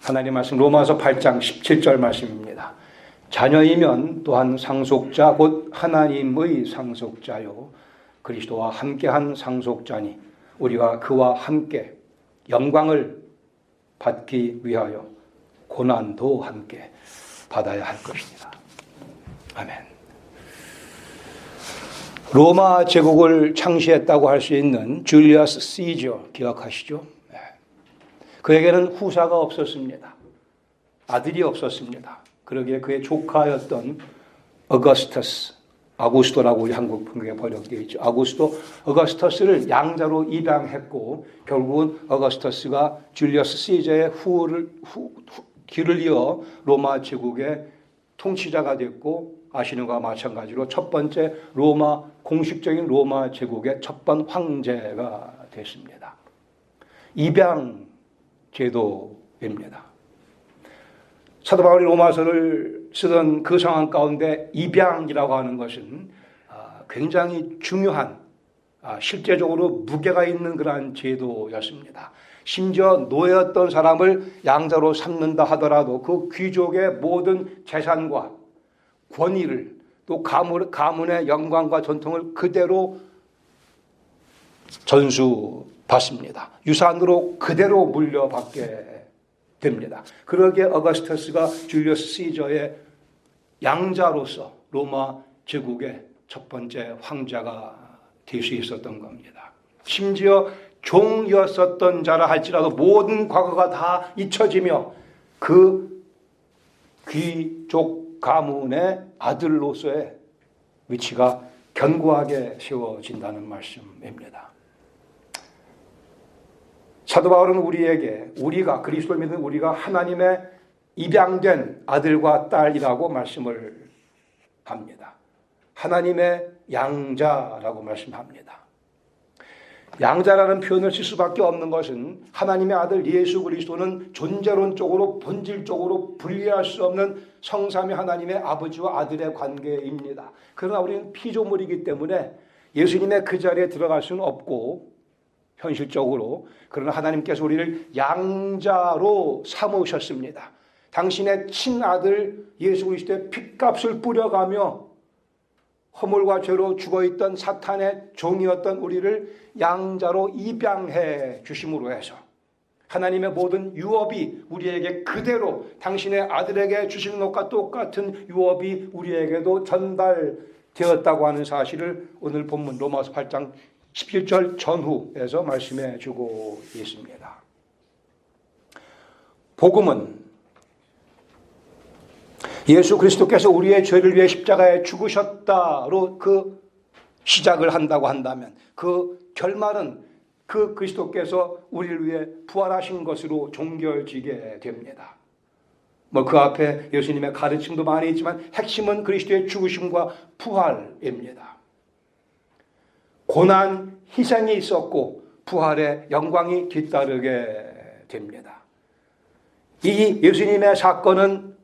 하나님 말씀 로마서 8장 17절 말씀입니다. 자녀이면 또한 상속자 곧 하나님의 상속자요 그리스도와 함께한 상속자니 우리가 그와 함께 영광을 받기 위하여 고난도 함께 받아야 할 것입니다. 아멘. 로마 제국을 창시했다고 할 수 있는 줄리어스 시저 기억하시죠? 그에게는 후사가 없었습니다. 아들이 없었습니다. 그러기에 그의 조카였던 아구스토라고 우리 한국 성경에 번역되어 있죠. 어거스터스를 양자로 입양했고 결국은 어거스터스가 줄리어스 시저의 길을 이어 로마 제국의 통치자가 됐고 아시는 것과 마찬가지로 첫 번째 공식적인 로마 제국의 첫 번 황제가 됐습니다. 입양 제도입니다. 사도 바울이 로마서를 쓰던 그 상황 가운데 입양이라고 하는 것은 굉장히 중요한 실제적으로 무게가 있는 그러한 제도였습니다. 심지어 노예였던 사람을 양자로 삼는다 하더라도 그 귀족의 모든 재산과 권위를 또 가문의 영광과 전통을 그대로 전수받습니다. 유산으로 그대로 물려받게 됩니다. 그러기에 어거스터스가 줄리어스 시저의 양자로서 로마 제국의 첫 번째 황자가 될 수 있었던 겁니다. 심지어 종이었었던 자라 할지라도 모든 과거가 다 잊혀지며 그 귀족 가문의 아들로서의 위치가 견고하게 세워진다는 말씀입니다. 사도 바울은 우리가 그리스도를 믿는 우리가 하나님의 입양된 아들과 딸이라고 말씀을 합니다. 하나님의 양자라고 말씀합니다. 양자라는 표현을 쓸 수밖에 없는 것은 하나님의 아들 예수 그리스도는 존재론적으로 본질적으로 분리할 수 없는 성삼위 하나님의 아버지와 아들의 관계입니다. 그러나 우리는 피조물이기 때문에 예수님의 그 자리에 들어갈 수는 없고 현실적으로 그러나 하나님께서 우리를 양자로 삼으셨습니다. 당신의 친아들 예수 그리스도의 핏값을 뿌려가며 허물과 죄로 죽어있던 사탄의 종이었던 우리를 양자로 입양해 주심으로 해서 하나님의 모든 유업이 우리에게 그대로 당신의 아들에게 주시는 것과 똑같은 유업이 우리에게도 전달되었다고 하는 사실을 오늘 본문 로마서 8장 17절 전후에서 말씀해 주고 있습니다. 복음은 예수 그리스도께서 우리의 죄를 위해 십자가에 죽으셨다로 그 시작을 한다고 한다면 그 결말은 그 그리스도께서 우리를 위해 부활하신 것으로 종결지게 됩니다. 그 앞에 예수님의 가르침도 많이 있지만 핵심은 그리스도의 죽으심과 부활입니다. 고난, 희생이 있었고 부활의 영광이 뒤따르게 됩니다. 이 예수님의 사건은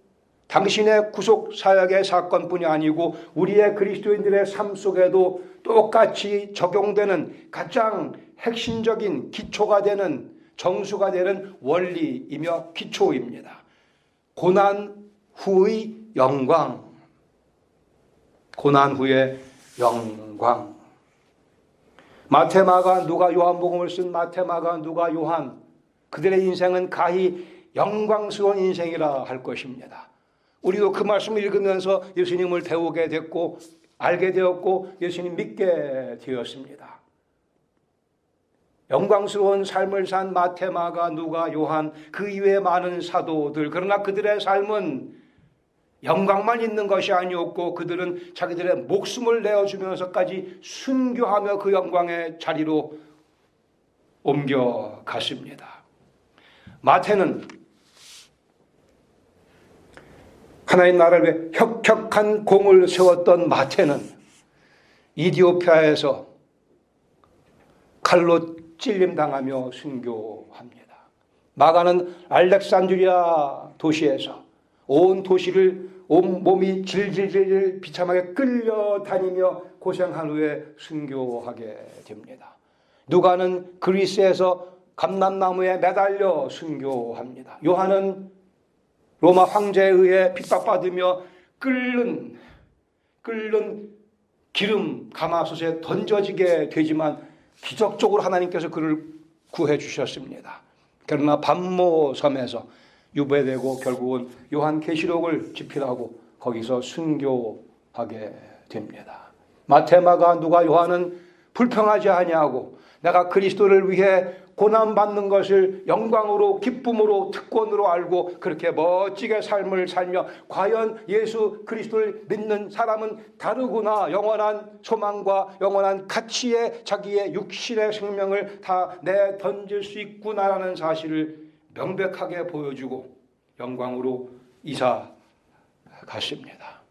당신의 구속 사역의 사건뿐이 아니고 우리의 그리스도인들의 삶 속에도 똑같이 적용되는 가장 핵심적인 기초가 되는 정수가 되는 원리이며 기초입니다. 고난 후의 영광. 고난 후의 영광. 마태, 마가, 누가 요한복음을 쓴 마태, 마가, 누가, 요한 그들의 인생은 가히 영광스러운 인생이라 할 것입니다. 우리도 그 말씀을 읽으면서 예수님을 배우게 됐고 알게 되었고 예수님 믿게 되었습니다. 영광스러운 삶을 산 마태, 마가, 누가, 요한 그 이외의 많은 사도들 그러나 그들의 삶은 영광만 있는 것이 아니었고 그들은 자기들의 목숨을 내어주면서까지 순교하며 그 영광의 자리로 옮겨갔습니다. 마태는 하나님 나라를 위해 혁혁한 공을 세웠던 마태는 이디오피아에서 칼로 찔림당하며 순교합니다. 마가는 알렉산드리아 도시에서 온 몸이 질질질 비참하게 끌려다니며 고생한 후에 순교하게 됩니다. 누가는 그리스에서 감람나무에 매달려 순교합니다. 요한은 로마 황제에 의해 핍박받으며 끓는 기름 가마솥에 던져지게 되지만 기적적으로 하나님께서 그를 구해 주셨습니다. 그러나 반모섬에서 유배되고 결국은 요한계시록을 집필하고 거기서 순교하게 됩니다. 마테마가 누가 요한은 불평하지 아니하고 내가 그리스도를 위해 고난받는 것을 영광으로 기쁨으로 특권으로 알고 그렇게 멋지게 삶을 살며 과연 예수 그리스도를 믿는 사람은 다르구나, 영원한 소망과 영원한 가치에 자기의 육신의 생명을 다 내던질 수 있구나라는 사실을 명백하게 보여주고 영광으로 이사 갔습니다.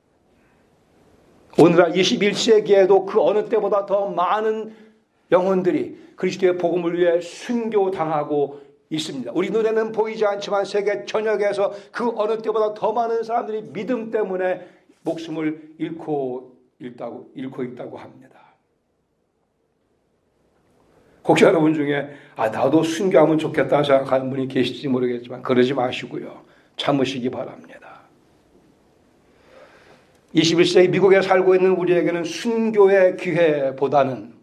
오늘날 21세기에도 그 어느 때보다 더 많은 영혼들이 그리스도의 복음을 위해 순교당하고 있습니다. 우리 눈에는 보이지 않지만 세계 전역에서 그 어느 때보다 더 많은 사람들이 믿음 때문에 목숨을 잃고 있다고 합니다. 혹시 여러분 중에 나도 순교하면 좋겠다 생각하는 분이 계실지 모르겠지만 그러지 마시고요. 참으시기 바랍니다. 21세기 미국에 살고 있는 우리에게는 순교의 기회보다는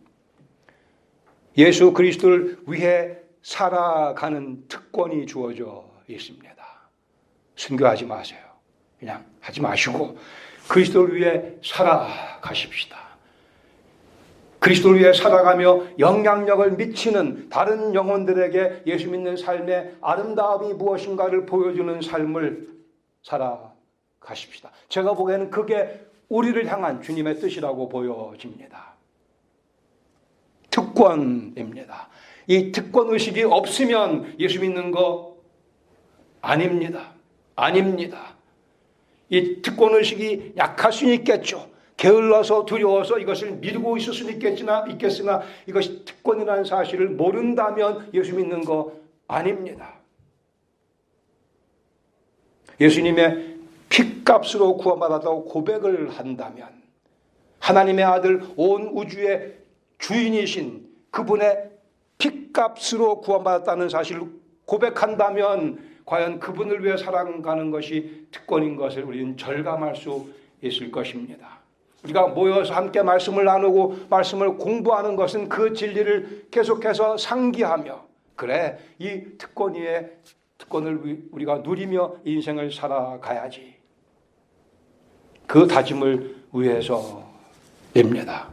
예수 그리스도를 위해 살아가는 특권이 주어져 있습니다. 순교하지 마세요. 그냥 하지 마시고 그리스도를 위해 살아가십시다. 그리스도를 위해 살아가며 영향력을 미치는 다른 영혼들에게 예수 믿는 삶의 아름다움이 무엇인가를 보여주는 삶을 살아가십시다. 제가 보기에는 그게 우리를 향한 주님의 뜻이라고 보여집니다. 특권입니다. 이 특권의식이 없으면 예수 믿는 거 아닙니다. 이 특권의식이 약할 수는 있겠죠. 게을러서 두려워서 이것을 미루고 있을 수는 있겠으나 이것이 특권이라는 사실을 모른다면 예수 믿는 거 아닙니다. 예수님의 핏값으로 구원받았다고 고백을 한다면 하나님의 아들 온 우주의 주인이신 그분의 핏값으로 구원받았다는 사실을 고백한다면 과연 그분을 위해 살아가는 것이 특권인 것을 우리는 절감할 수 있을 것입니다. 우리가 모여서 함께 말씀을 나누고 말씀을 공부하는 것은 그 진리를 계속해서 상기하며 그래 이 특권을 우리가 누리며 인생을 살아가야지. 그 다짐을 위해서입니다.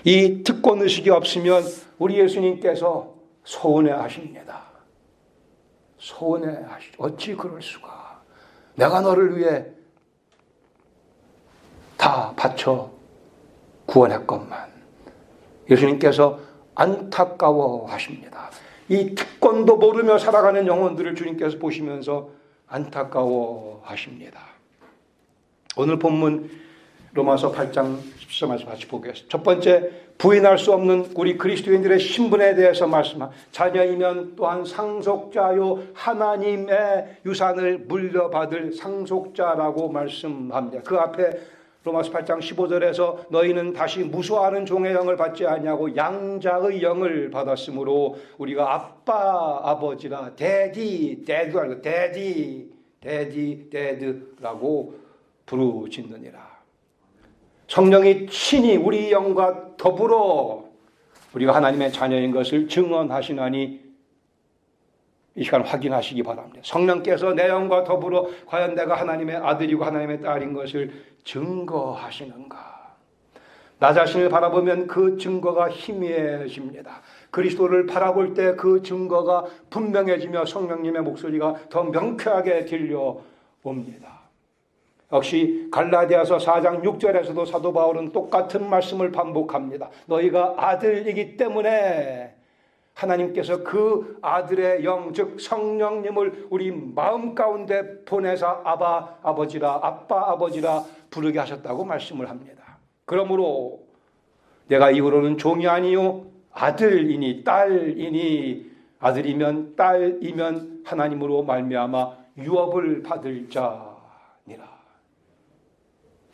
이 특권의식이 없으면 우리 예수님께서 서운해하십니다. 어찌 그럴 수가. 내가 너를 위해 다 바쳐 구원했건만. 예수님께서 안타까워하십니다. 이 특권도 모르며 살아가는 영혼들을 주님께서 보시면서 안타까워하십니다. 오늘 본문 로마서 8장 14절 같이 보겠습니다. 첫 번째, 부인할 수 없는 우리 그리스도인들의 신분에 대해서 말씀합니다. 자녀이면 또한 상속자요 하나님의 유산을 물려받을 상속자라고 말씀합니다. 그 앞에 로마서 8장 15절에서 너희는 다시 무소하는 종의 영을 받지 아니하고 양자의 영을 받았으므로 우리가 아빠 아버지라 데디라고 부르짖느니라. 성령이 친히 우리 영과 더불어 우리가 하나님의 자녀인 것을 증언하시나니 이 시간 확인하시기 바랍니다. 성령께서 내 영과 더불어 과연 내가 하나님의 아들이고 하나님의 딸인 것을 증거하시는가. 나 자신을 바라보면 그 증거가 희미해집니다. 그리스도를 바라볼 때 그 증거가 분명해지며 성령님의 목소리가 더 명쾌하게 들려옵니다. 역시 갈라디아서 4장 6절에서도 사도 바울은 똑같은 말씀을 반복합니다. 너희가 아들이기 때문에 하나님께서 그 아들의 영, 즉 성령님을 우리 마음 가운데 보내사 아빠 아버지라 부르게 하셨다고 말씀을 합니다. 그러므로 내가 이후로는 종이 아니요 아들이니 딸이니 아들이면 딸이면 하나님으로 말미암아 유업을 받을 자니라.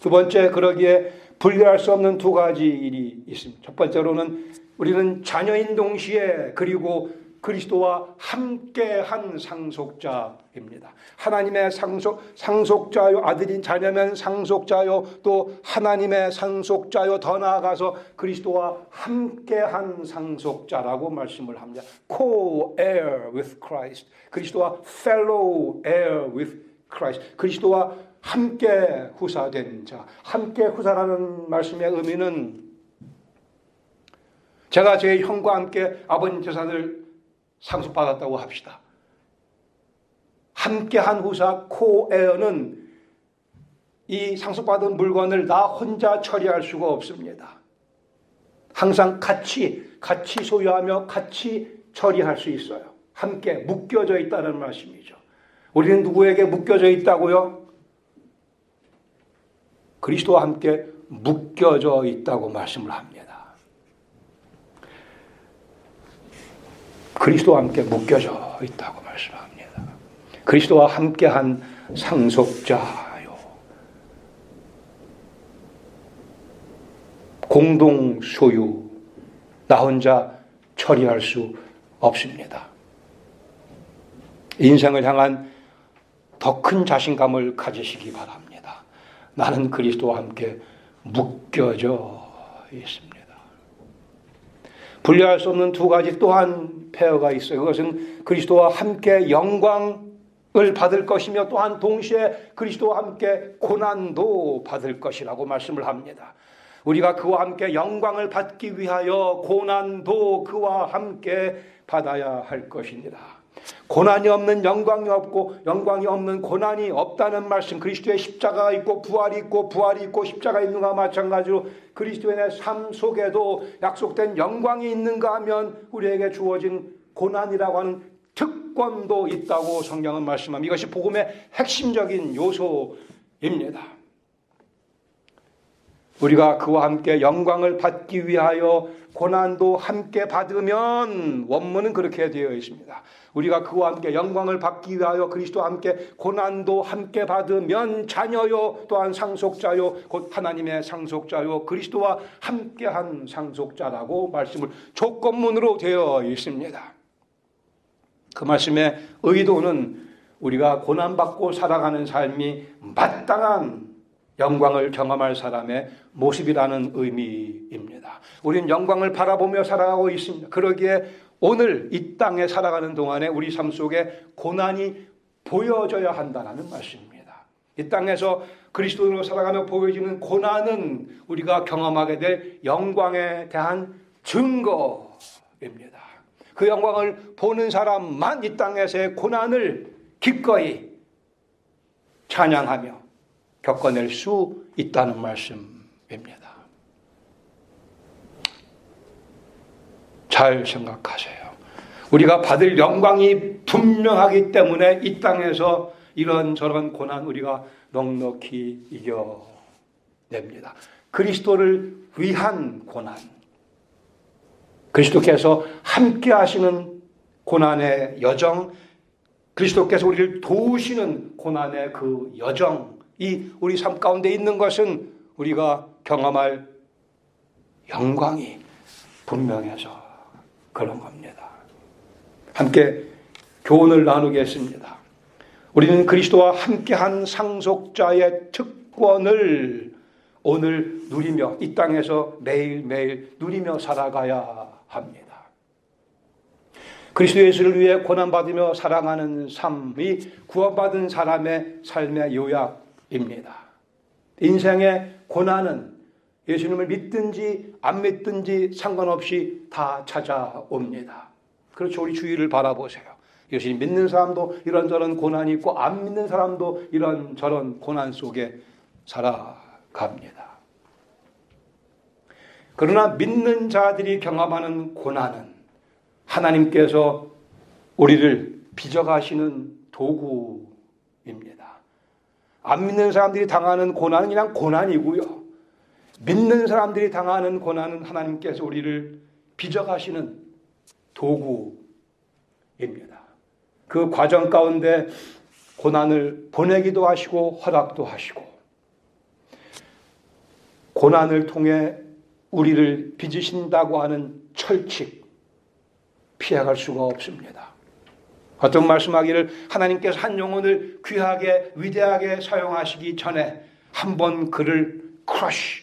두 번째, 그러기에 분리할 수 없는 두 가지 일이 있습니다. 첫 번째로는 우리는 자녀인 동시에 그리고 그리스도와 함께한 상속자입니다. 하나님의 상속자요, 아들인 자녀면 상속자요, 또 하나님의 상속자요, 더 나아가서 그리스도와 함께한 상속자라고 말씀을 합니다. Co-heir with Christ. 그리스도와 fellow heir with Christ. 그리스도와 함께 후사된 자. 함께 후사라는 말씀의 의미는, 제가 제 형과 함께 아버님 재산을 상속받았다고 합시다. 함께한 후사 코에어는 이 상속받은 물건을 나 혼자 처리할 수가 없습니다. 항상 같이 소유하며 같이 처리할 수 있어요. 함께 묶여져 있다는 말씀이죠. 우리는 누구에게 묶여져 있다고요? 그리스도와 함께 묶여져 있다고 말씀을 합니다. 그리스도와 함께 묶여져 있다고 말씀합니다. 그리스도와 함께한 상속자요. 공동 소유. 나 혼자 처리할 수 없습니다. 인생을 향한 더 큰 자신감을 가지시기 바랍니다. 나는 그리스도와 함께 묶여져 있습니다. 분리할 수 없는 두 가지 또한 페어가 있어요. 그것은 그리스도와 함께 영광을 받을 것이며 또한 동시에 그리스도와 함께 고난도 받을 것이라고 말씀을 합니다. 우리가 그와 함께 영광을 받기 위하여 고난도 그와 함께 받아야 할 것입니다. 고난이 없는 영광이 없고 영광이 없는 고난이 없다는 말씀, 그리스도의 십자가가 있고 부활이 있고 부활이 있고 십자가 있는 것과 마찬가지로 그리스도의 삶 속에도 약속된 영광이 있는가 하면 우리에게 주어진 고난이라고 하는 특권도 있다고 성경은 말씀합니다. 이것이 복음의 핵심적인 요소입니다. 우리가 그와 함께 영광을 받기 위하여 고난도 함께 받으면, 원문은 그렇게 되어 있습니다. 우리가 그와 함께 영광을 받기 위하여 그리스도와 함께 고난도 함께 받으면 자녀요, 또한 상속자요, 곧 하나님의 상속자요, 그리스도와 함께한 상속자라고 말씀을 조건문으로 되어 있습니다. 그 말씀의 의도는 우리가 고난받고 살아가는 삶이 마땅한 영광을 경험할 사람의 모습이라는 의미입니다. 우리는 영광을 바라보며 살아가고 있습니다. 그러기에 오늘 이 땅에 살아가는 동안에 우리 삶 속에 고난이 보여져야 한다는 말씀입니다. 이 땅에서 그리스도로 살아가며 보여지는 고난은 우리가 경험하게 될 영광에 대한 증거입니다. 그 영광을 보는 사람만 이 땅에서의 고난을 기꺼이 찬양하며 겪어낼 수 있다는 말씀입니다. 잘 생각하세요. 우리가 받을 영광이 분명하기 때문에 이 땅에서 이런저런 고난 우리가 넉넉히 이겨냅니다. 그리스도를 위한 고난, 그리스도께서 함께 하시는 고난의 여정, 그리스도께서 우리를 도우시는 고난의 그 여정, 이 우리 삶 가운데 있는 것은 우리가 경험할 영광이 분명해서 그런 겁니다. 함께 교훈을 나누겠습니다. 우리는 그리스도와 함께한 상속자의 특권을 오늘 누리며 이 땅에서 매일매일 누리며 살아가야 합니다. 그리스도 예수를 위해 고난받으며 살아가는 삶이 구원받은 사람의 삶의 요약입니다. 인생의 고난은 예수님을 믿든지 안 믿든지 상관없이 다 찾아옵니다. 그렇죠. 우리 주위를 바라보세요. 예수님 믿는 사람도 이런저런 고난이 있고 안 믿는 사람도 이런저런 고난 속에 살아갑니다. 그러나 믿는 자들이 경험하는 고난은 하나님께서 우리를 빚어가시는 도구입니다. 안 믿는 사람들이 당하는 고난은 그냥 고난이고요. 믿는 사람들이 당하는 고난은 하나님께서 우리를 빚어가시는 도구입니다. 그 과정 가운데 고난을 보내기도 하시고 허락도 하시고, 고난을 통해 우리를 빚으신다고 하는 철칙, 피해갈 수가 없습니다. 어떤 말씀하기를 하나님께서 한 영혼을 귀하게 위대하게 사용하시기 전에 한번 그를 크러쉬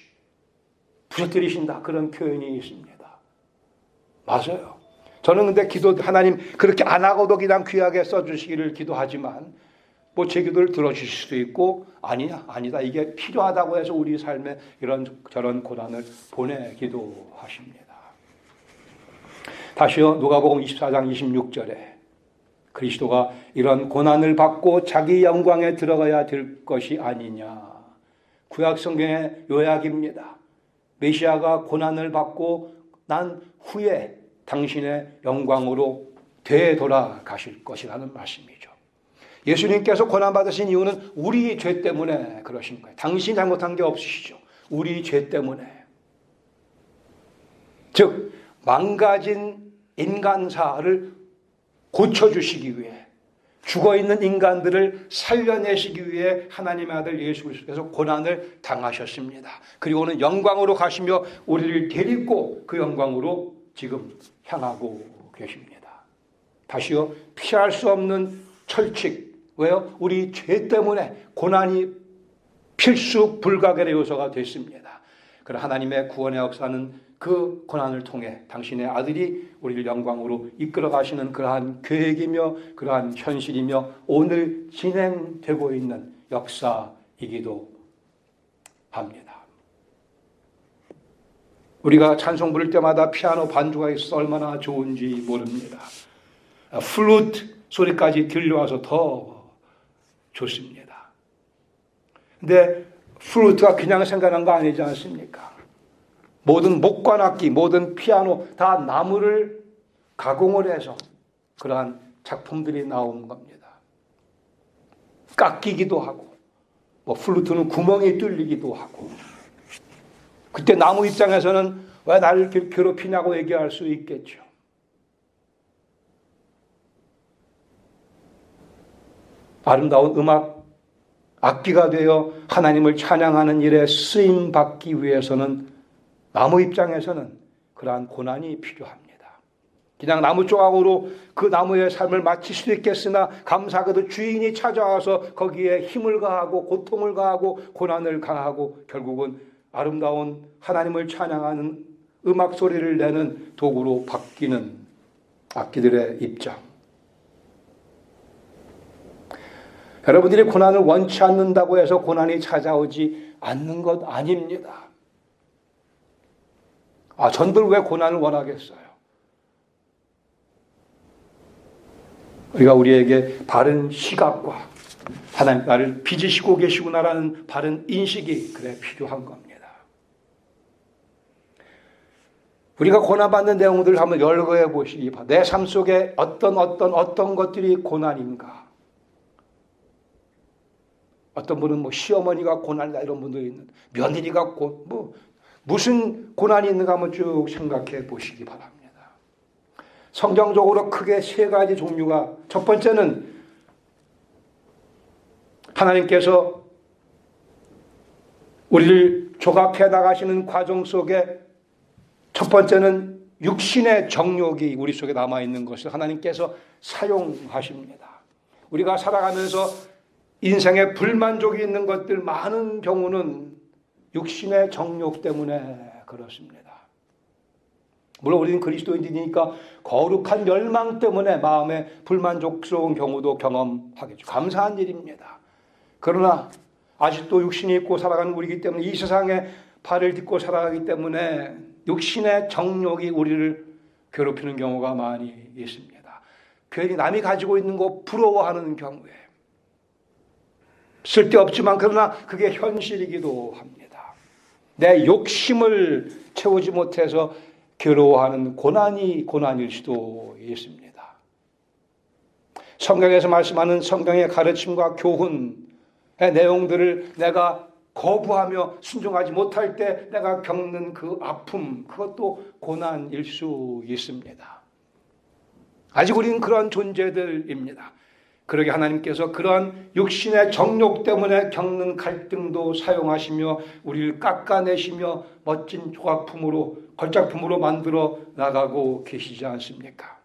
부서뜨리신다, 그런 표현이 있습니다. 맞아요. 저는 근데 하나님 그렇게 안 하고도 그냥 귀하게 써주시기를 기도하지만 뭐 제 기도를 들어주실 수도 있고 아니다 이게 필요하다고 해서 우리 삶에 저런 고난을 보내기도 하십니다. 다시요, 누가복음 24장 26절에 그리스도가 이런 고난을 받고 자기 영광에 들어가야 될 것이 아니냐. 구약 성경의 요약입니다. 메시아가 고난을 받고 난 후에 당신의 영광으로 되돌아가실 것이라는 말씀이죠. 예수님께서 고난받으신 이유는 우리 죄 때문에 그러신 거예요. 당신이 잘못한 게 없으시죠. 우리 죄 때문에. 즉 망가진 인간사를 고쳐주시기 위해, 죽어있는 인간들을 살려내시기 위해 하나님의 아들 예수 그리스도께서 고난을 당하셨습니다. 그리고는 영광으로 가시며 우리를 데리고 그 영광으로 지금 향하고 계십니다. 다시요, 피할 수 없는 철칙. 왜요? 우리 죄 때문에 고난이 필수 불가결의 요소가 됐습니다. 그러나 하나님의 구원의 역사는 그 고난을 통해 당신의 아들이 우리를 영광으로 이끌어 가시는 그러한 계획이며 그러한 현실이며 오늘 진행되고 있는 역사이기도 합니다. 우리가 찬송 부를 때마다 피아노 반주가 있어서 얼마나 좋은지 모릅니다. 플루트 소리까지 들려와서 더 좋습니다. 근데 플루트가 그냥 생각난 거 아니지 않습니까? 모든 목관악기, 모든 피아노 다 나무를 가공을 해서 그러한 작품들이 나온 겁니다. 깎이기도 하고, 플루트는 구멍이 뚫리기도 하고. 그때 나무 입장에서는 왜 나를 괴롭히냐고 얘기할 수 있겠죠. 아름다운 음악 악기가 되어 하나님을 찬양하는 일에 쓰임받기 위해서는 나무 입장에서는 그러한 고난이 필요합니다. 그냥 나무 조각으로 그 나무의 삶을 마칠 수도 있겠으나 감사하게도 주인이 찾아와서 거기에 힘을 가하고 고통을 가하고 고난을 가하고 결국은 아름다운 하나님을 찬양하는 음악 소리를 내는 도구로 바뀌는 악기들의 입장. 여러분들이 고난을 원치 않는다고 해서 고난이 찾아오지 않는 것 아닙니다. 전들 왜 고난을 원하겠어요? 우리에게 바른 시각과 하나님 나를 빚으시고 계시구나라는 바른 인식이 필요한 겁니다. 우리가 고난받는 내용들을 한번 열거해 보시기 바랍니다. 내 삶 속에 어떤 것들이 고난인가? 어떤 분은 시어머니가 고난이다 이런 분들이 있는데 며느리가 무슨 고난이 있는가 한번 쭉 생각해 보시기 바랍니다. 성경적으로 크게 세 가지 종류가, 첫 번째는 하나님께서 우리를 조각해 나가시는 과정 속에 첫 번째는 육신의 정욕이 우리 속에 남아있는 것을 하나님께서 사용하십니다. 우리가 살아가면서 인생에 불만족이 있는 것들 많은 경우는 육신의 정욕 때문에 그렇습니다. 물론 우리는 그리스도인이니까 거룩한 열망 때문에 마음에 불만족스러운 경우도 경험하겠죠. 감사한 일입니다. 그러나 아직도 육신이 있고 살아가는 우리이기 때문에 이 세상에 발을 딛고 살아가기 때문에 육신의 정욕이 우리를 괴롭히는 경우가 많이 있습니다. 괜히 남이 가지고 있는 거 부러워하는 경우에 쓸데없지만 그러나 그게 현실이기도 합니다. 내 욕심을 채우지 못해서 괴로워하는 고난일 수도 있습니다. 성경에서 말씀하는 성경의 가르침과 교훈의 내용들을 내가 거부하며 순종하지 못할 때 내가 겪는 그 아픔, 그것도 고난일 수 있습니다. 아직 우리는 그런 존재들입니다. 그러게 하나님께서 그러한 육신의 정욕 때문에 겪는 갈등도 사용하시며 우리를 깎아내시며 멋진 조각품으로, 걸작품으로 만들어 나가고 계시지 않습니까?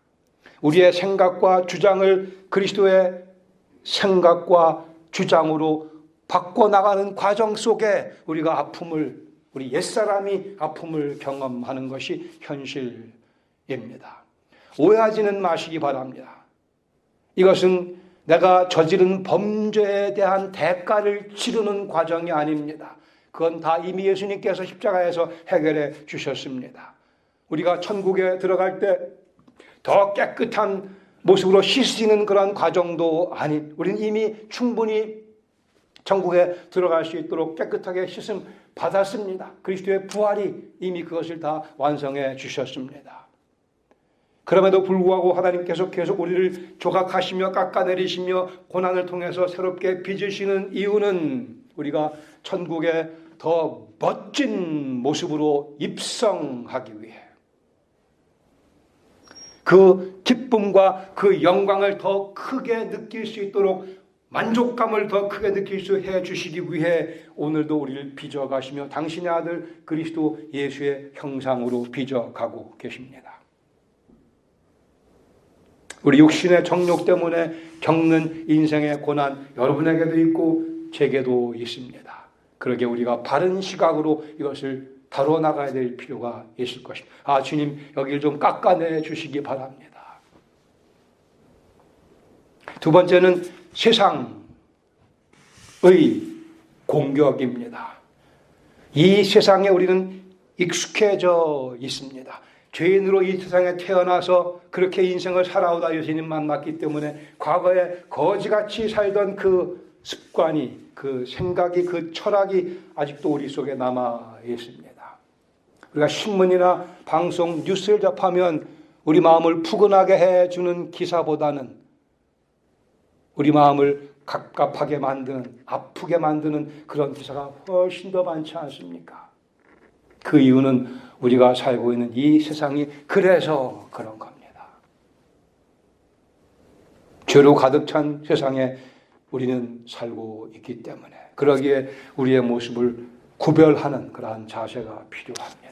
우리의 생각과 주장을 그리스도의 생각과 주장으로 바꿔나가는 과정 속에 우리가 우리 옛사람이 아픔을 경험하는 것이 현실입니다. 오해하지는 마시기 바랍니다. 이것은 내가 저지른 범죄에 대한 대가를 치르는 과정이 아닙니다. 그건 다 이미 예수님께서 십자가에서 해결해 주셨습니다. 우리가 천국에 들어갈 때 더 깨끗한 모습으로 씻어지는 그런 과정도 우리는 이미 충분히 천국에 들어갈 수 있도록 깨끗하게 씻음 받았습니다. 그리스도의 부활이 이미 그것을 다 완성해 주셨습니다. 그럼에도 불구하고 하나님께서 계속 우리를 조각하시며 깎아내리시며 고난을 통해서 새롭게 빚으시는 이유는 우리가 천국에 더 멋진 모습으로 입성하기 위해, 그 기쁨과 그 영광을 더 크게 느낄 수 있도록, 만족감을 더 크게 느낄 수 해 주시기 위해 오늘도 우리를 빚어가시며 당신의 아들 그리스도 예수의 형상으로 빚어가고 계십니다. 우리 육신의 정욕 때문에 겪는 인생의 고난 여러분에게도 있고 제게도 있습니다. 그러게 우리가 바른 시각으로 이것을 다뤄나가야 될 필요가 있을 것입니다. 주님, 여기를 좀 깎아내 주시기 바랍니다. 두 번째는 세상의 공격입니다. 이 세상에 우리는 익숙해져 있습니다. 죄인으로 이 세상에 태어나서 그렇게 인생을 살아오다 예수님 만났기 때문에 과거에 거지같이 살던 그 습관이, 그 생각이, 그 철학이 아직도 우리 속에 남아 있습니다. 우리가 신문이나 방송, 뉴스를 접하면 우리 마음을 푸근하게 해주는 기사보다는 우리 마음을 갑갑하게 만드는, 아프게 만드는 그런 기사가 훨씬 더 많지 않습니까? 그 이유는 우리가 살고 있는 이 세상이 그래서 그런 겁니다. 죄로 가득 찬 세상에 우리는 살고 있기 때문에, 그러기에 우리의 모습을 구별하는 그러한 자세가 필요합니다.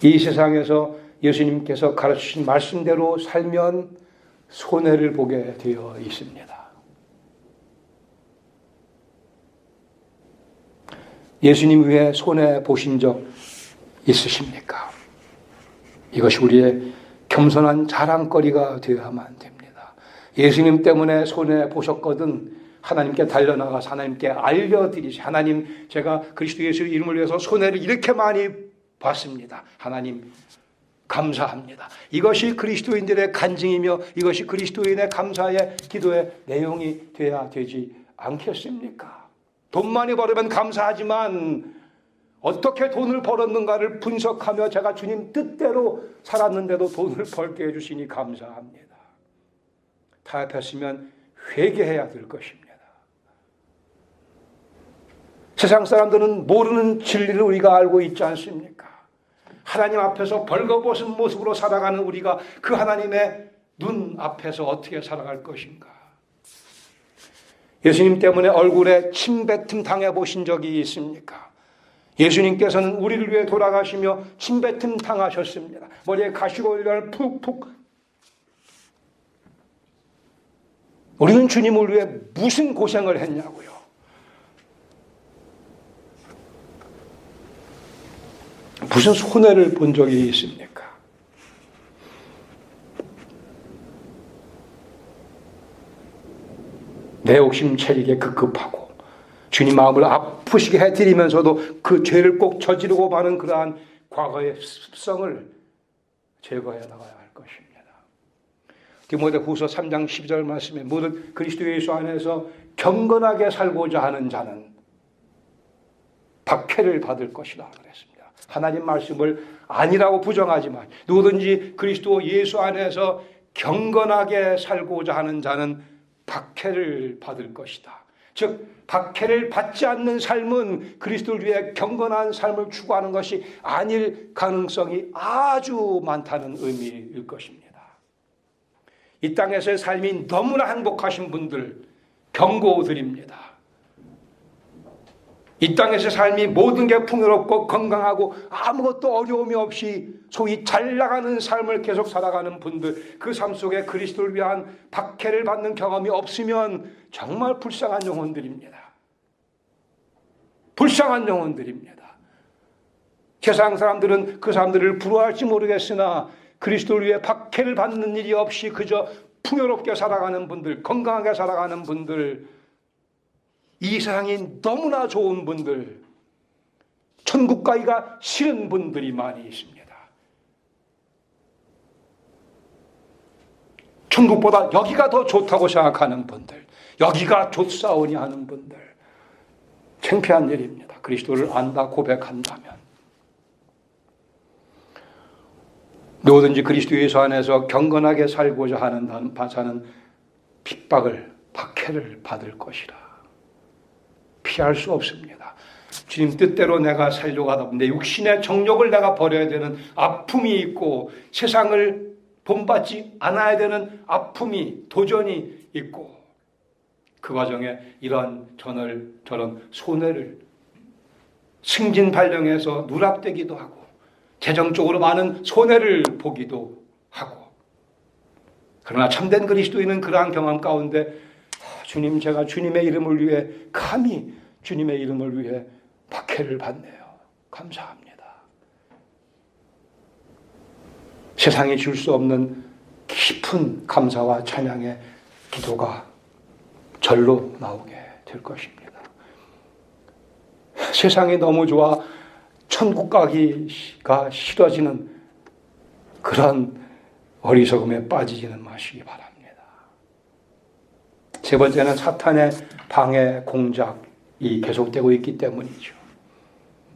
이 세상에서 예수님께서 가르치신 말씀대로 살면 손해를 보게 되어 있습니다. 예수님 위해 손해 보신 적 있으십니까? 이것이 우리의 겸손한 자랑거리가 되어야만 됩니다. 예수님 때문에 손해 보셨거든 하나님께 달려나가서 하나님께 알려드리시. 하나님, 제가 그리스도 예수 이름을 위해서 손해를 이렇게 많이 봤습니다. 하나님 감사합니다. 이것이 그리스도인들의 간증이며 이것이 그리스도인의 감사의 기도의 내용이 돼야 되지 않겠습니까? 돈 많이 벌으면 감사하지만 어떻게 돈을 벌었는가를 분석하며 제가 주님 뜻대로 살았는데도 돈을 벌게 해주시니 감사합니다. 타협했으면 회개해야 될 것입니다. 세상 사람들은 모르는 진리를 우리가 알고 있지 않습니까? 하나님 앞에서 벌거벗은 모습으로 살아가는 우리가 그 하나님의 눈 앞에서 어떻게 살아갈 것인가? 예수님 때문에 얼굴에 침뱉음 당해보신 적이 있습니까? 예수님께서는 우리를 위해 돌아가시며 침뱉음 당하셨습니다. 머리에 가시골련을 푹푹. 우리는 주님을 위해 무슨 고생을 했냐고요? 무슨 손해를 본 적이 있습니까? 내 욕심 채리게 급급하고 주님 마음을 아프시게 해드리면서도 그 죄를 꼭 저지르고 마는 그러한 과거의 습성을 제거해 나가야 할 것입니다. 디모데후서 3장 12절 말씀에 모든 그리스도 예수 안에서 경건하게 살고자 하는 자는 박해를 받을 것이라 그랬습니다. 하나님 말씀을 아니라고 부정하지만 누구든지 그리스도 예수 안에서 경건하게 살고자 하는 자는 박해를 받을 것이다. 즉 박해를 받지 않는 삶은 그리스도를 위해 경건한 삶을 추구하는 것이 아닐 가능성이 아주 많다는 의미일 것입니다. 이 땅에서의 삶이 너무나 행복하신 분들 경고드립니다. 이 땅에서 삶이 모든 게 풍요롭고 건강하고 아무것도 어려움이 없이 소위 잘 나가는 삶을 계속 살아가는 분들, 그 삶 속에 그리스도를 위한 박해를 받는 경험이 없으면 정말 불쌍한 영혼들입니다. 불쌍한 영혼들입니다. 세상 사람들은 그 사람들을 부러워할지 모르겠으나 그리스도를 위해 박해를 받는 일이 없이 그저 풍요롭게 살아가는 분들, 건강하게 살아가는 분들, 이 세상이 너무나 좋은 분들, 천국 가기가 싫은 분들이 많이 있습니다. 천국보다 여기가 더 좋다고 생각하는 분들, 여기가 좋사오니 하는 분들, 창피한 일입니다. 그리스도를 안다 고백한다면. 누구든지 그리스도 예수 안에서 경건하게 살고자 하는 바사는 핍박을, 박해를 받을 것이라. 피할 수 없습니다. 주님 뜻대로 내가 살려고 하다 보면 내 육신의 정욕을 내가 버려야 되는 아픔이 있고 세상을 본받지 않아야 되는 아픔이, 도전이 있고 그 과정에 이런 저런 손해를 승진발령해서 누락되기도 하고 재정적으로 많은 손해를 보기도 하고, 그러나 참된 그리스도인은 그러한 경험 가운데 주님, 제가 주님의 이름을 위해 감히 주님의 이름을 위해 박해를 받네요. 감사합니다. 세상이 줄 수 없는 깊은 감사와 찬양의 기도가 절로 나오게 될 것입니다. 세상이 너무 좋아 천국 가기가 싫어지는 그런 어리석음에 빠지지는 마시기 바랍니다. 세 번째는 사탄의 방해 공작이 계속되고 있기 때문이죠.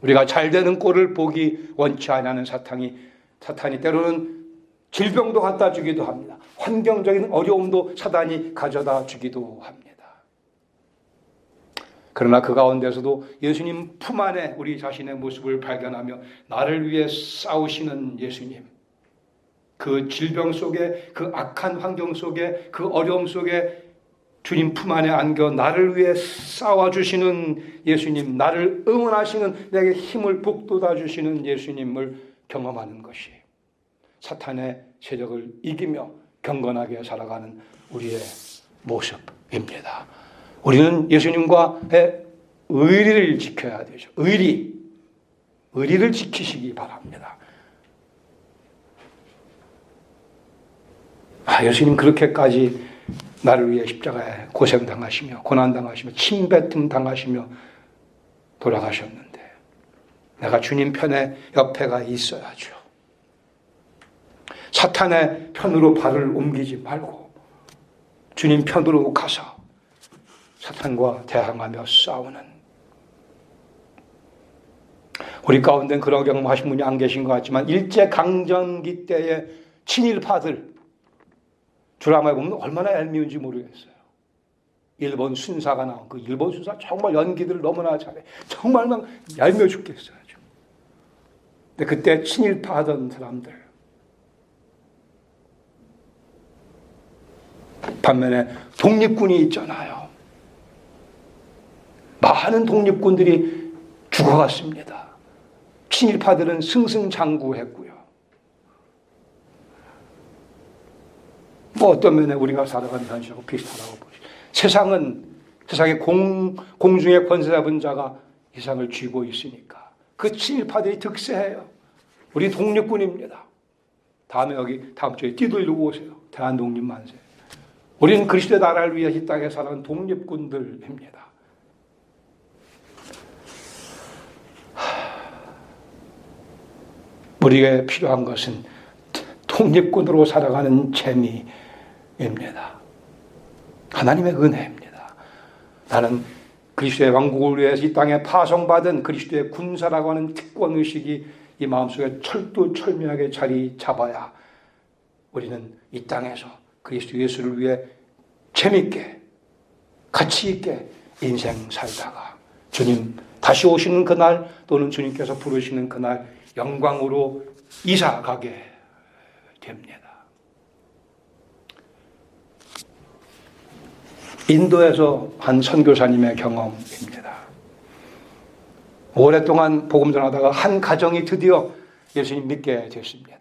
우리가 잘 되는 꼴을 보기 원치 않는 사탄이 때로는 질병도 갖다 주기도 합니다. 환경적인 어려움도 사탄이 가져다 주기도 합니다. 그러나 그 가운데서도 예수님 품 안에 우리 자신의 모습을 발견하며 나를 위해 싸우시는 예수님, 그 질병 속에, 그 악한 환경 속에, 그 어려움 속에 주님 품 안에 안겨 나를 위해 싸워주시는 예수님, 나를 응원하시는, 내게 힘을 북돋아 주시는 예수님을 경험하는 것이 사탄의 세력을 이기며 경건하게 살아가는 우리의 모습입니다. 우리는 예수님과의 의리를 지켜야 되죠. 의리를 지키시기 바랍니다. 예수님 그렇게까지 나를 위해 십자가에 고생당하시며 고난당하시며 침뱉음 당하시며 돌아가셨는데 내가 주님 편에 옆에가 있어야죠. 사탄의 편으로 발을 옮기지 말고 주님 편으로 가서 사탄과 대항하며 싸우는, 우리 가운데는 그런 경험하신 분이 안 계신 것 같지만 일제강점기 때의 친일파들 드라마에 보면 얼마나 얄미운지 모르겠어요. 일본 순사가 나온 그 일본 순사 정말 연기들 너무나 잘해. 정말 막 얄미워 죽겠어요. 근데 그때 친일파 하던 사람들, 반면에 독립군이 있잖아요. 많은 독립군들이 죽어갔습니다. 친일파들은 승승장구했고요. 어떤 면에 우리가 살아가는 현실하고 비슷하다고 보시죠. 세상의 공중의 권세 잡은 자가 세상을 쥐고 있으니까 그 친일파들이 득세해요. 우리 독립군입니다. 다음 주에 띠들고 오세요. 대한독립만세. 우리는 그리스도의 나라를 위해 이 땅에 살아가는 독립군들입니다. 우리에게 필요한 것은 독립군으로 살아가는 재미입니다. 하나님의 은혜입니다. 나는 그리스도의 왕국을 위해서 이 땅에 파송받은 그리스도의 군사라고 하는 특권의식이 이 마음속에 철두철미하게 자리 잡아야 우리는 이 땅에서 그리스도 예수를 위해 재밌게 가치 있게 인생 살다가 주님 다시 오시는 그날 또는 주님께서 부르시는 그날 영광으로 이사가게 됩니다. 인도에서 한 선교사님의 경험입니다. 오랫동안 복음 전하다가 한 가정이 드디어 예수님 믿게 됐습니다.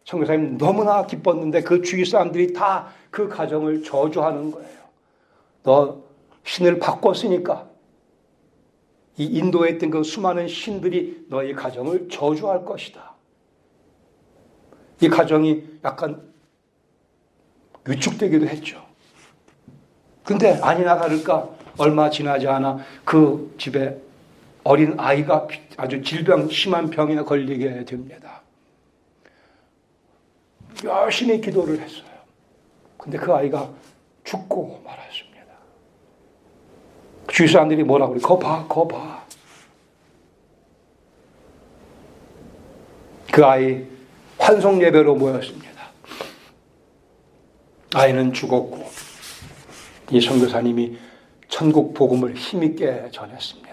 선교사님 너무나 기뻤는데 그 주위 사람들이 다 그 가정을 저주하는 거예요. 너 신을 바꿨으니까 이 인도에 있던 그 수많은 신들이 너희 가정을 저주할 것이다. 이 가정이 약간 위축되기도 했죠. 근데 아니나 다를까 얼마 지나지 않아 그 집에 어린 아이가 아주 심한 병에 걸리게 됩니다. 열심히 기도를 했어요. 근데 그 아이가 죽고 말았습니다. 주위 사람들이 뭐라고 그래? 거 봐. 그 아이 환송 예배로 모였습니다. 아이는 죽었고 이 선교사님이 천국 복음을 힘있게 전했습니다.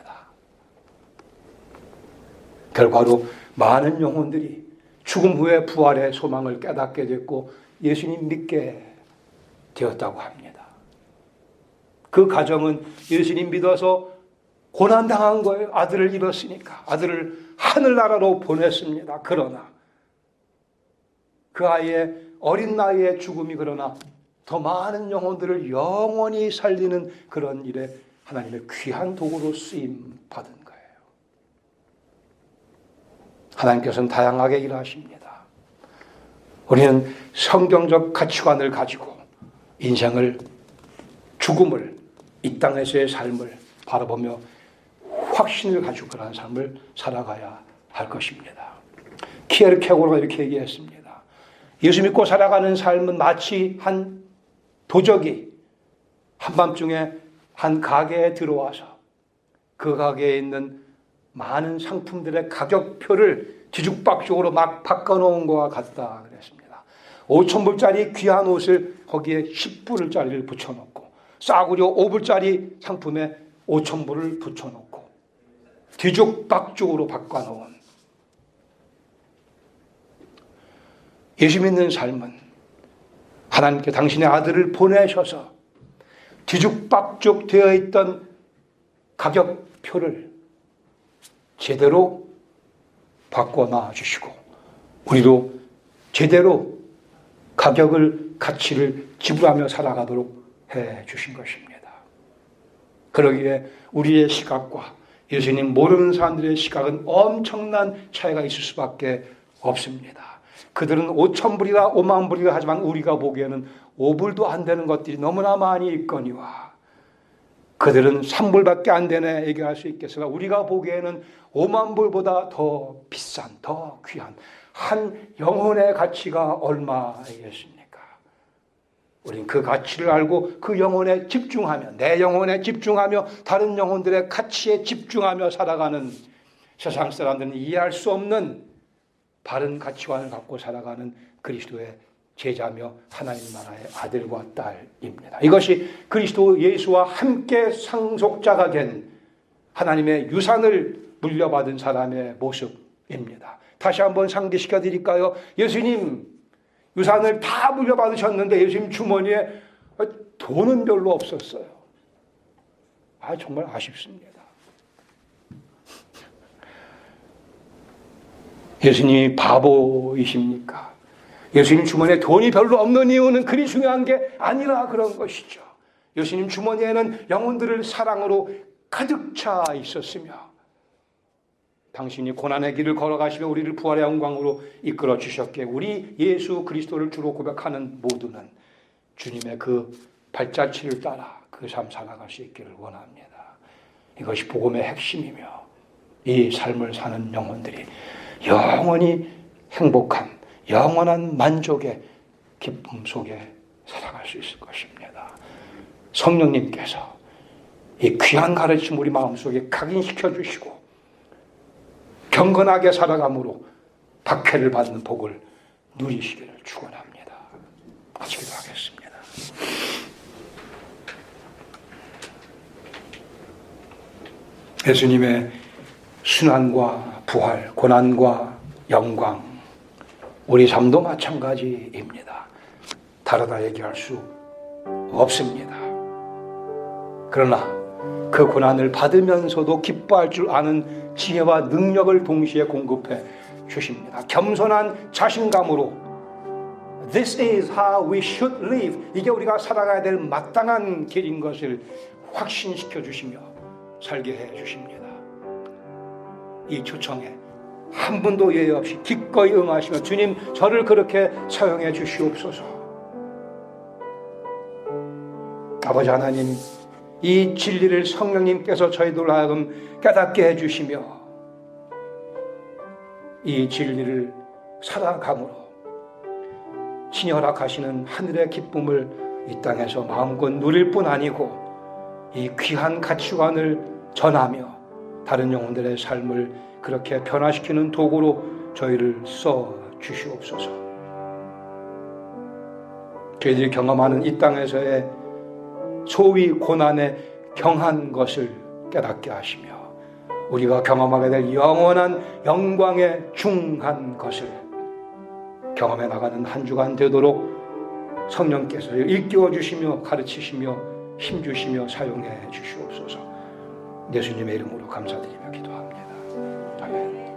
결과로 많은 영혼들이 죽음 후에 부활의 소망을 깨닫게 됐고 예수님 믿게 되었다고 합니다. 그 가정은 예수님 믿어서 고난당한 거예요. 아들을 잃었으니까. 아들을 하늘나라로 보냈습니다. 그러나 그 아이의 어린 나이의 죽음이 그러나 더 많은 영혼들을 영원히 살리는 그런 일에 하나님의 귀한 도구로 쓰임 받은 거예요. 하나님께서는 다양하게 일하십니다. 우리는 성경적 가치관을 가지고 인생을, 죽음을, 이 땅에서의 삶을 바라보며 확신을 가지고 그런 삶을 살아가야 할 것입니다. 키에르케고르가 이렇게 얘기했습니다. 예수 믿고 살아가는 삶은 마치 한 도적이 한밤중에 한 가게에 들어와서 그 가게에 있는 많은 상품들의 가격표를 뒤죽박죽으로 막 바꿔놓은 것과 같다 그랬습니다. 5,000불짜리 귀한 옷을 거기에 10불짜리를 붙여놓고 싸구려 5불짜리 상품에 5,000불을 붙여놓고 뒤죽박죽으로 바꿔놓은 예수 믿는 삶은 하나님께 당신의 아들을 보내셔서 뒤죽박죽 되어 있던 가격표를 제대로 바꿔놔 주시고 우리도 제대로 가치를 지불하며 살아가도록 해 주신 것입니다. 그러기에 우리의 시각과 예수님 모르는 사람들의 시각은 엄청난 차이가 있을 수밖에 없습니다. 그들은 5,000불이라 5만 불이라 하지만 우리가 보기에는 5불도 안 되는 것들이 너무나 많이 있거니와 그들은 3불밖에 안 되네 얘기할 수 있겠으나 우리가 보기에는 5만 불보다 더 비싼, 더 귀한 한 영혼의 가치가 얼마이겠습니까? 우리는 그 가치를 알고 그 영혼에 집중하며 내 영혼에 집중하며 다른 영혼들의 가치에 집중하며 살아가는 세상 사람들은 이해할 수 없는 바른 가치관을 갖고 살아가는 그리스도의 제자며 하나님 나라의 아들과 딸입니다. 이것이 그리스도 예수와 함께 상속자가 된 하나님의 유산을 물려받은 사람의 모습입니다. 다시 한번 상기시켜 드릴까요? 예수님 유산을 다 물려받으셨는데 예수님 주머니에 돈은 별로 없었어요. 정말 아쉽습니다. 예수님이 바보이십니까? 예수님 주머니에 돈이 별로 없는 이유는 그리 중요한 게 아니라 그런 것이죠. 예수님 주머니에는 영혼들을 사랑으로 가득 차 있었으며 당신이 고난의 길을 걸어가시며 우리를 부활의 영광으로 이끌어 주셨기에 우리 예수 그리스도를 주로 고백하는 모두는 주님의 그 발자취를 따라 그 삶 살아갈 수 있기를 원합니다. 이것이 복음의 핵심이며 이 삶을 사는 영혼들이 영원히 행복한 영원한 만족의 기쁨 속에 살아갈 수 있을 것입니다. 성령님께서 이 귀한 가르침 우리 마음속에 각인시켜 주시고 경건하게 살아감으로 박해를 받는 복을 누리시기를 축원합니다. 같이 기도하겠습니다. 예수님의 순환과 부활, 고난과 영광, 우리 삶도 마찬가지입니다. 다르다 얘기할 수 없습니다. 그러나 그 고난을 받으면서도 기뻐할 줄 아는 지혜와 능력을 동시에 공급해 주십니다. 겸손한 자신감으로 This is how we should live. 이게 우리가 살아가야 될 마땅한 길인 것을 확신시켜 주시며 살게 해 주십니다. 이 초청에 한 분도 예외 없이 기꺼이 응하시며 주님 저를 그렇게 사용해 주시옵소서. 아버지 하나님, 이 진리를 성령님께서 저희들 하여금 깨닫게 해주시며 이 진리를 살아감으로 친혈학하시는 하늘의 기쁨을 이 땅에서 마음껏 누릴 뿐 아니고 이 귀한 가치관을 전하며 다른 영혼들의 삶을 그렇게 변화시키는 도구로 저희를 써 주시옵소서. 저희들이 경험하는 이 땅에서의 소위 고난에 경한 것을 깨닫게 하시며 우리가 경험하게 될 영원한 영광에 중한 것을 경험해 나가는 한 주간 되도록 성령께서 일깨워 주시며 가르치시며 힘주시며 사용해 주시옵소서. 예수님의 이름으로 감사드리며 기도합니다. 아멘.